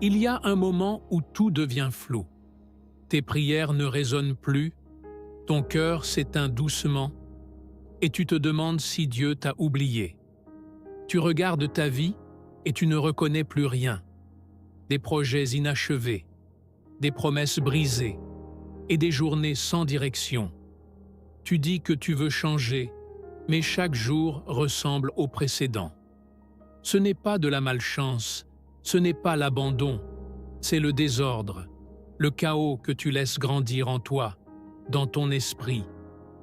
Il y a un moment où tout devient flou. Tes prières ne résonnent plus, ton cœur s'éteint doucement, et tu te demandes si Dieu t'a oublié. Tu regardes ta vie et tu ne reconnais plus rien. Des projets inachevés, des promesses brisées et des journées sans direction. Tu dis que tu veux changer, mais chaque jour ressemble au précédent. Ce n'est pas de la malchance, ce n'est pas l'abandon, c'est le désordre, le chaos que tu laisses grandir en toi, dans ton esprit,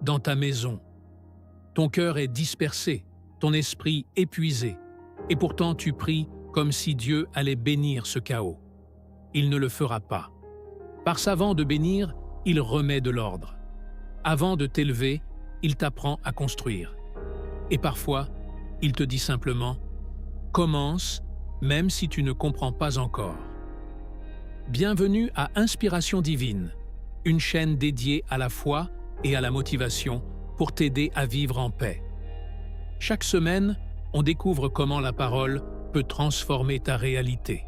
dans ta maison. Ton cœur est dispersé, ton esprit épuisé, et pourtant tu pries comme si Dieu allait bénir ce chaos. Il ne le fera pas. Parce qu'avant de bénir, il remet de l'ordre. Avant de t'élever, il t'apprend à construire. Et parfois, il te dit simplement « Commence, même si tu ne comprends pas encore ». Bienvenue à Inspiration Divine, une chaîne dédiée à la foi et à la motivation pour t'aider à vivre en paix. Chaque semaine, on découvre comment la parole peut transformer ta réalité.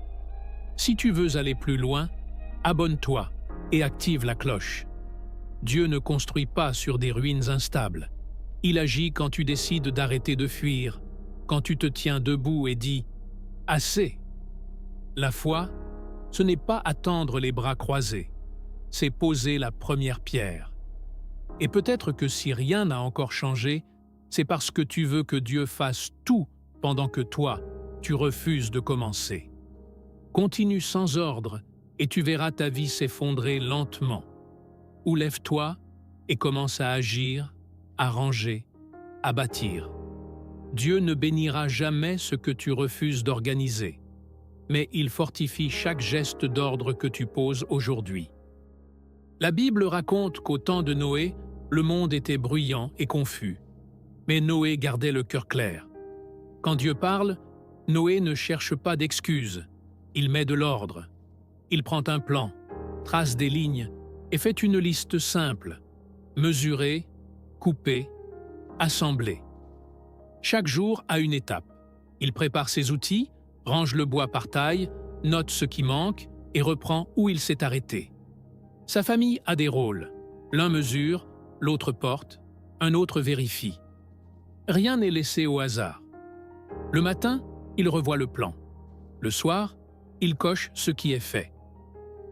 Si tu veux aller plus loin, abonne-toi et active la cloche. Dieu ne construit pas sur des ruines instables. Il agit quand tu décides d'arrêter de fuir, quand tu te tiens debout et dis « Assez ». La foi, ce n'est pas attendre les bras croisés, c'est poser la première pierre. Et peut-être que si rien n'a encore changé, c'est parce que tu veux que Dieu fasse tout pendant que toi, tu refuses de commencer. Continue sans ordre et tu verras ta vie s'effondrer lentement. Ou lève-toi et commence à agir, à ranger, à bâtir. Dieu ne bénira jamais ce que tu refuses d'organiser, mais il fortifie chaque geste d'ordre que tu poses aujourd'hui. La Bible raconte qu'au temps de Noé, le monde était bruyant et confus. Mais Noé gardait le cœur clair. Quand Dieu parle, Noé ne cherche pas d'excuses. Il met de l'ordre. Il prend un plan, trace des lignes et fait une liste simple. Mesurer, couper, assembler. Chaque jour a une étape. Il prépare ses outils, range le bois par taille, note ce qui manque et reprend où il s'est arrêté. Sa famille a des rôles. L'un mesure, l'autre porte, un autre vérifie. Rien n'est laissé au hasard. Le matin, il revoit le plan. Le soir, il coche ce qui est fait.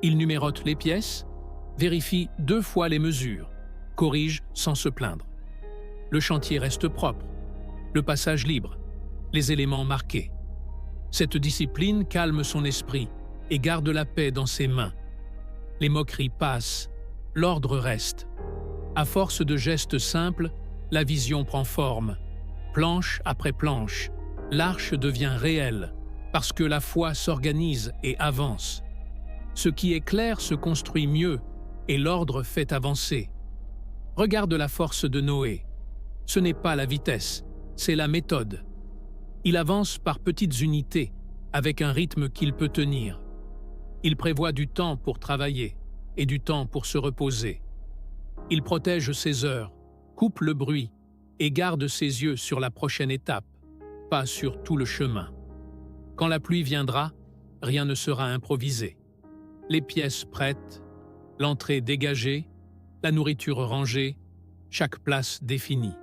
Il numérote les pièces, vérifie 2 fois les mesures, corrige sans se plaindre. Le chantier reste propre, le passage libre, les éléments marqués. Cette discipline calme son esprit et garde la paix dans ses mains. Les moqueries passent, l'ordre reste. À force de gestes simples, la vision prend forme. Planche après planche, l'arche devient réelle, parce que la foi s'organise et avance. Ce qui est clair se construit mieux, et l'ordre fait avancer. Regarde la force de Noé. Ce n'est pas la vitesse, c'est la méthode. Il avance par petites unités, avec un rythme qu'il peut tenir. Il prévoit du temps pour travailler et du temps pour se reposer. Il protège ses heures, coupe le bruit et garde ses yeux sur la prochaine étape, pas sur tout le chemin. Quand la pluie viendra, rien ne sera improvisé. Les pièces prêtes, l'entrée dégagée, la nourriture rangée, chaque place définie.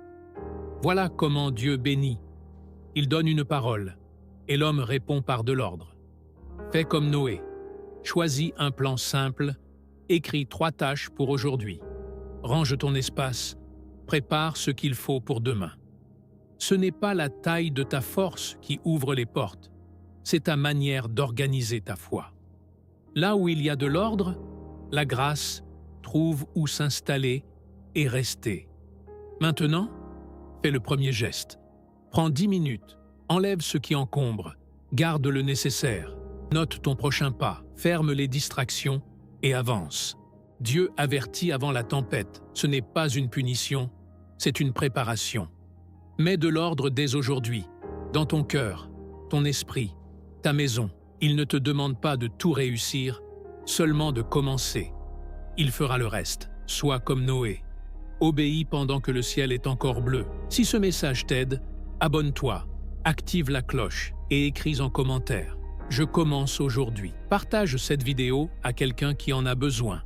Voilà comment Dieu bénit. Il donne une parole, et l'homme répond par de l'ordre. Fais comme Noé. Choisis un plan simple, écris 3 tâches pour aujourd'hui. Range ton espace, prépare ce qu'il faut pour demain. Ce n'est pas la taille de ta force qui ouvre les portes, c'est ta manière d'organiser ta foi. Là où il y a de l'ordre, la grâce trouve où s'installer et rester. Maintenant, fais le premier geste. Prends 10 minutes, enlève ce qui encombre, garde le nécessaire, note ton prochain pas, ferme les distractions et avance. Dieu avertit avant la tempête, ce n'est pas une punition, c'est une préparation. Mets de l'ordre dès aujourd'hui, dans ton cœur, ton esprit, ta maison. Il ne te demande pas de tout réussir, seulement de commencer. Il fera le reste, sois comme Noé. Obéis pendant que le ciel est encore bleu. Si ce message t'aide, abonne-toi, active la cloche et écris en commentaire. Je commence aujourd'hui. Partage cette vidéo à quelqu'un qui en a besoin.